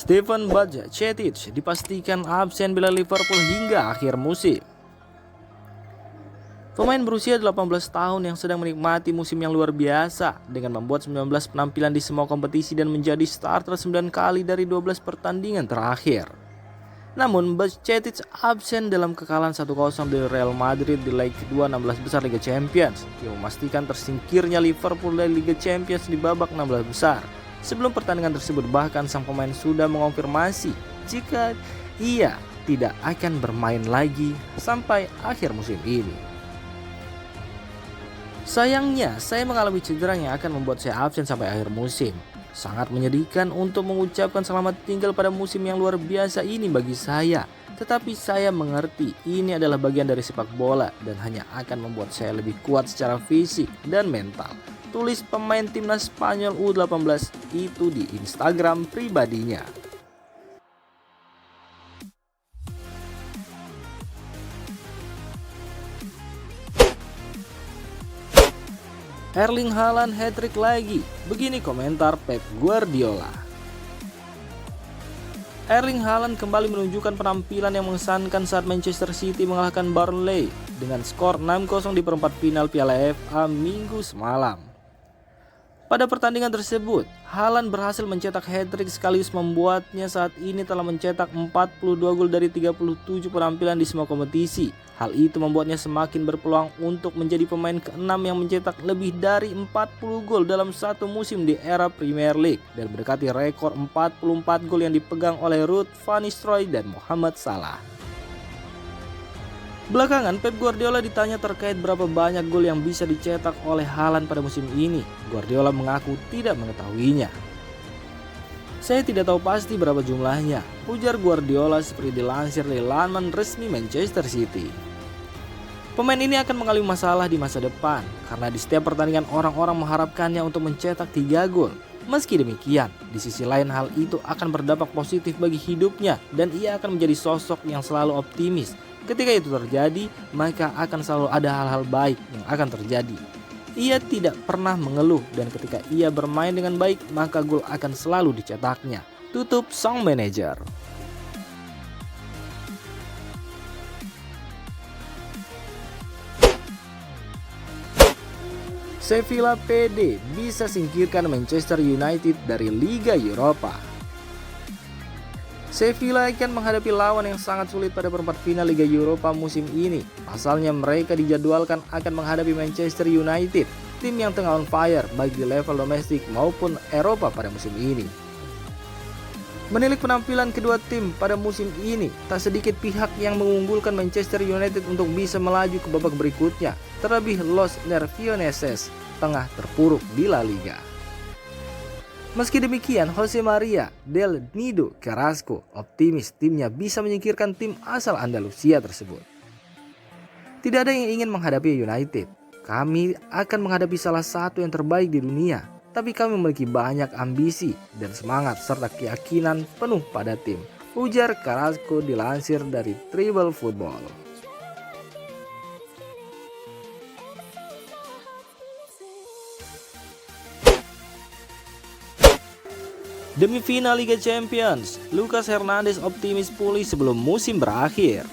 Stefan Bajcetic dipastikan absen bila Liverpool hingga akhir musim. Pemain berusia 18 tahun yang sedang menikmati musim yang luar biasa dengan membuat 19 penampilan di semua kompetisi dan menjadi starter 9 kali dari 12 pertandingan terakhir. Namun Bajcetic absen dalam kekalahan 1-0 dari Real Madrid di leg kedua 16 besar Liga Champions yang memastikan tersingkirnya Liverpool dari Liga Champions di babak 16 besar. Sebelum pertandingan tersebut bahkan sang pemain sudah mengonfirmasi jika ia tidak akan bermain lagi sampai akhir musim ini. Sayangnya, saya mengalami cedera yang akan membuat saya absen sampai akhir musim. Sangat menyedihkan untuk mengucapkan selamat tinggal pada musim yang luar biasa ini bagi saya. Tetapi saya mengerti ini adalah bagian dari sepak bola dan hanya akan membuat saya lebih kuat secara fisik dan mental. Tulis pemain timnas Spanyol U18 itu di Instagram pribadinya. Erling Haaland hat-trick lagi, begini komentar Pep Guardiola. Erling Haaland kembali menunjukkan penampilan yang mengesankan saat Manchester City mengalahkan Burnley dengan skor 6-0 di perempat final Piala FA Minggu semalam. Pada pertandingan tersebut, Haaland berhasil mencetak hat-trick sekaligus membuatnya saat ini telah mencetak 42 gol dari 37 penampilan di semua kompetisi. Hal itu membuatnya semakin berpeluang untuk menjadi pemain ke-6 yang mencetak lebih dari 40 gol dalam satu musim di era Premier League dan mendekati rekor 44 gol yang dipegang oleh Ruud van Nistelrooy dan Mohamed Salah. Belakangan Pep Guardiola ditanya terkait berapa banyak gol yang bisa dicetak oleh Haaland pada musim ini. Guardiola mengaku tidak mengetahuinya. Saya tidak tahu pasti berapa jumlahnya, ujar Guardiola seperti dilansir dari laman resmi Manchester City. Pemain ini akan mengalami masalah di masa depan karena di setiap pertandingan orang-orang mengharapkannya untuk mencetak 3 gol. Meski demikian, di sisi lain hal itu akan berdampak positif bagi hidupnya dan ia akan menjadi sosok yang selalu optimis. Ketika itu terjadi, maka akan selalu ada hal-hal baik yang akan terjadi. Ia tidak pernah mengeluh dan ketika ia bermain dengan baik, maka gol akan selalu dicetaknya. Tutup sang manajer. Sevilla PD bisa singkirkan Manchester United dari Liga Eropa. Sevilla akan menghadapi lawan yang sangat sulit pada perempat final Liga Eropa musim ini. Pasalnya mereka dijadwalkan akan menghadapi Manchester United, tim yang tengah on fire baik di level domestik maupun Eropa pada musim ini. Menilik penampilan kedua tim pada musim ini, tak sedikit pihak yang mengunggulkan Manchester United untuk bisa melaju ke babak berikutnya, terlebih Los Nervioneses tengah terpuruk di La Liga. Meski demikian, Jose Maria del Nido Carrasco optimis timnya bisa menyingkirkan tim asal Andalusia tersebut. Tidak ada yang ingin menghadapi United. Kami akan menghadapi salah satu yang terbaik di dunia, tapi kami memiliki banyak ambisi dan semangat serta keyakinan penuh pada tim, ujar Carrasco dilansir dari Tribal Football. Demi final Liga Champions, Lucas Hernandez optimis pulih sebelum musim berakhir.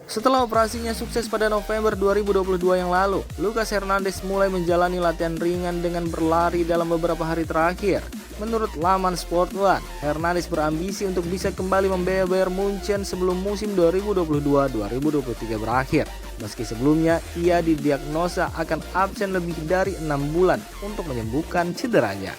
Setelah operasinya sukses pada November 2022 yang lalu, Lucas Hernandez mulai menjalani latihan ringan dengan berlari dalam beberapa hari terakhir. Menurut laman Sport One, Hernandez berambisi untuk bisa kembali membela Bayern Munchen sebelum musim 2022-2023 berakhir. Meski sebelumnya ia didiagnosa akan absen lebih dari 6 bulan untuk menyembuhkan cederanya.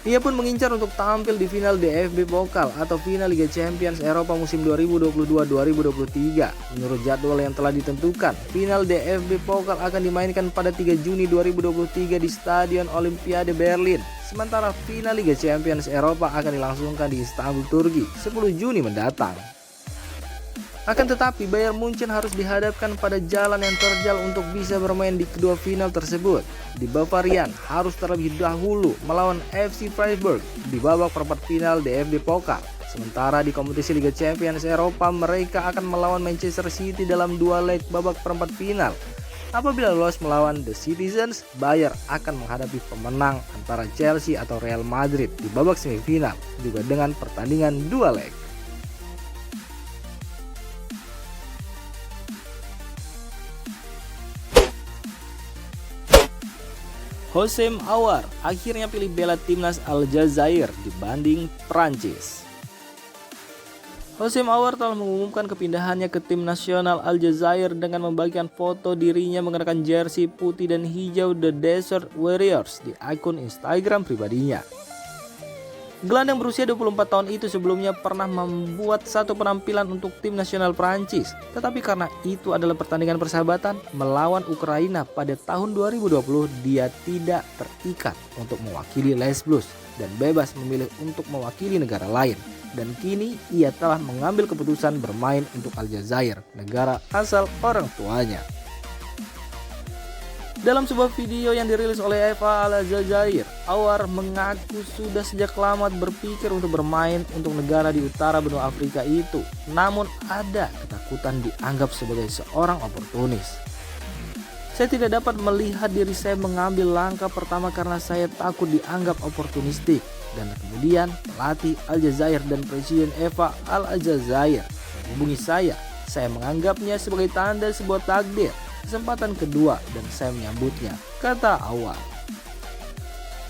Ia pun mengincar untuk tampil di final DFB Pokal atau final Liga Champions Eropa musim 2022-2023. Menurut jadwal yang telah ditentukan, final DFB Pokal akan dimainkan pada 3 Juni 2023 di Stadion Olimpiade Berlin. Sementara final Liga Champions Eropa akan dilangsungkan di Istanbul, Turki 10 Juni mendatang. Akan tetapi Bayern Munchen harus dihadapkan pada jalan yang terjal untuk bisa bermain di kedua final tersebut. Di Bavarian harus terlebih dahulu melawan FC Freiburg di babak perempat final DFB Pokal. Sementara di kompetisi Liga Champions Eropa mereka akan melawan Manchester City dalam 2 leg babak perempat final. Apabila lolos melawan The Citizens, Bayern akan menghadapi pemenang antara Chelsea atau Real Madrid di babak semifinal, juga dengan pertandingan 2 leg. Houssem Aouar akhirnya pilih bela timnas Aljazair dibanding Prancis. Houssem Aouar telah mengumumkan kepindahannya ke tim nasional Aljazair dengan membagikan foto dirinya mengenakan jersey putih dan hijau The Desert Warriors di akun Instagram pribadinya. Gelandang berusia 24 tahun itu sebelumnya pernah membuat satu penampilan untuk tim nasional Prancis, tetapi karena itu adalah pertandingan persahabatan melawan Ukraina pada tahun 2020, dia tidak terikat untuk mewakili Les Blues dan bebas memilih untuk mewakili negara lain. Dan kini ia telah mengambil keputusan bermain untuk Aljazair, negara asal orang tuanya. Dalam sebuah video yang dirilis oleh UEFA Aljazair, Aouar mengaku sudah sejak lama berpikir untuk bermain untuk negara di utara benua Afrika itu, namun ada ketakutan dianggap sebagai seorang oportunis. Saya tidak dapat melihat diri saya mengambil langkah pertama karena saya takut dianggap oportunistik. Dan kemudian pelatih Aljazair dan Presiden UEFA Al-Aljazair menghubungi saya menganggapnya sebagai tanda sebuah takdir, kesempatan kedua, dan saya menyambutnya, kata Aouar.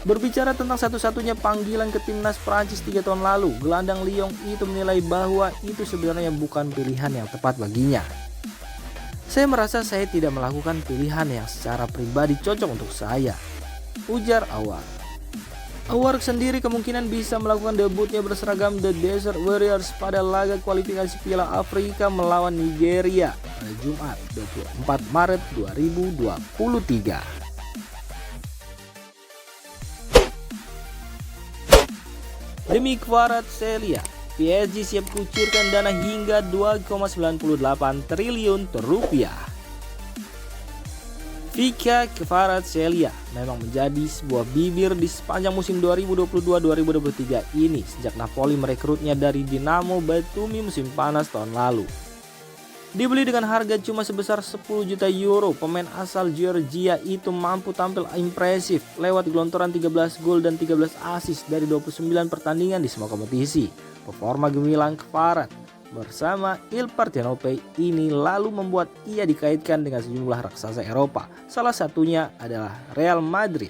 Berbicara tentang satu-satunya panggilan ke timnas Prancis 3 tahun lalu, gelandang Lyon itu menilai bahwa itu sebenarnya bukan pilihan yang tepat baginya. Saya merasa saya tidak melakukan pilihan yang secara pribadi cocok untuk saya, ujar Aouar. Aouar sendiri kemungkinan bisa melakukan debutnya berseragam The Desert Warriors pada laga kualifikasi Piala Afrika melawan Nigeria pada Jumat 24 Maret 2023. Demi Kvaratskhelia, PSG siap kucurkan dana hingga 2,98 triliun rupiah. Vika Kvaratskhelia memang menjadi sebuah bibir di sepanjang musim 2022-2023 ini sejak Napoli merekrutnya dari Dinamo Batumi musim panas tahun lalu. Dibeli dengan harga cuma sebesar 10 juta euro, pemain asal Georgia itu mampu tampil impresif lewat gelontoran 13 gol dan 13 assist dari 29 pertandingan di semua kompetisi. Performa gemilang Kvarat bersama Il Partenope ini lalu membuat ia dikaitkan dengan sejumlah raksasa Eropa, salah satunya adalah Real Madrid.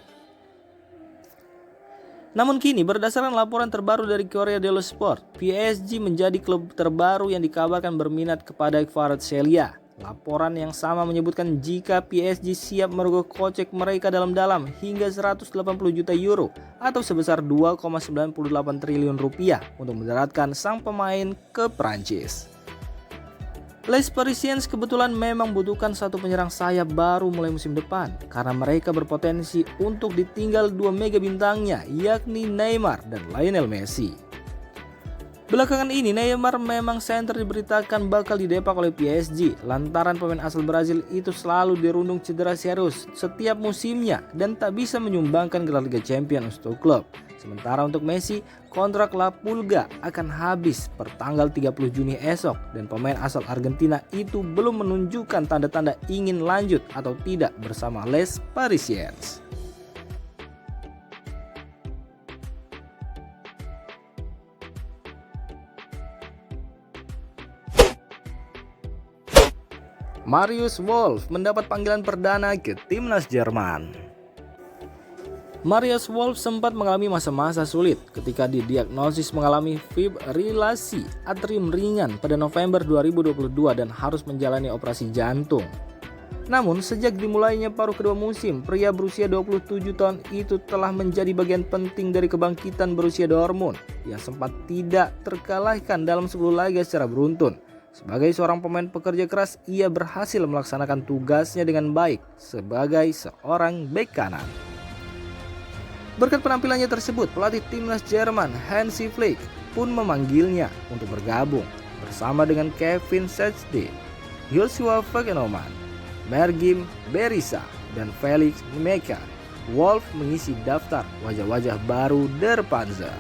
Namun kini berdasarkan laporan terbaru dari Corriere dello Sport, PSG menjadi klub terbaru yang dikabarkan berminat kepada Kvaratskhelia. Laporan yang sama menyebutkan jika PSG siap merogoh kocek mereka dalam-dalam hingga 180 juta euro atau sebesar 2,98 triliun rupiah untuk mendaratkan sang pemain ke Prancis. Les Parisiens kebetulan memang membutuhkan satu penyerang sayap baru mulai musim depan karena mereka berpotensi untuk ditinggal dua mega bintangnya, yakni Neymar dan Lionel Messi. Belakangan ini Neymar memang center diberitakan bakal didepak oleh PSG lantaran pemain asal Brazil itu selalu dirundung cedera serius setiap musimnya dan tak bisa menyumbangkan gelar Liga Champions untuk klub. Sementara untuk Messi, kontrak La Pulga akan habis per tanggal 30 Juni esok dan pemain asal Argentina itu belum menunjukkan tanda-tanda ingin lanjut atau tidak bersama Les Parisiens. Marius Wolf mendapat panggilan perdana ke timnas Jerman. Marius Wolf sempat mengalami masa-masa sulit ketika didiagnosis mengalami fibrilasi atrium ringan pada November 2022 dan harus menjalani operasi jantung. Namun sejak dimulainya paruh kedua musim, pria berusia 27 tahun itu telah menjadi bagian penting dari kebangkitan Borussia Dortmund yang sempat tidak terkalahkan dalam 10 laga secara beruntun. Sebagai seorang pemain pekerja keras, ia berhasil melaksanakan tugasnya dengan baik sebagai seorang bek kanan. Berkat penampilannya tersebut, pelatih timnas Jerman Hansi Flick pun memanggilnya untuk bergabung bersama dengan Kevin Setsche, Joshua Wagenoman, Mergim Berisha, dan Felix Meka. Wolf mengisi daftar wajah-wajah baru Der Panzer.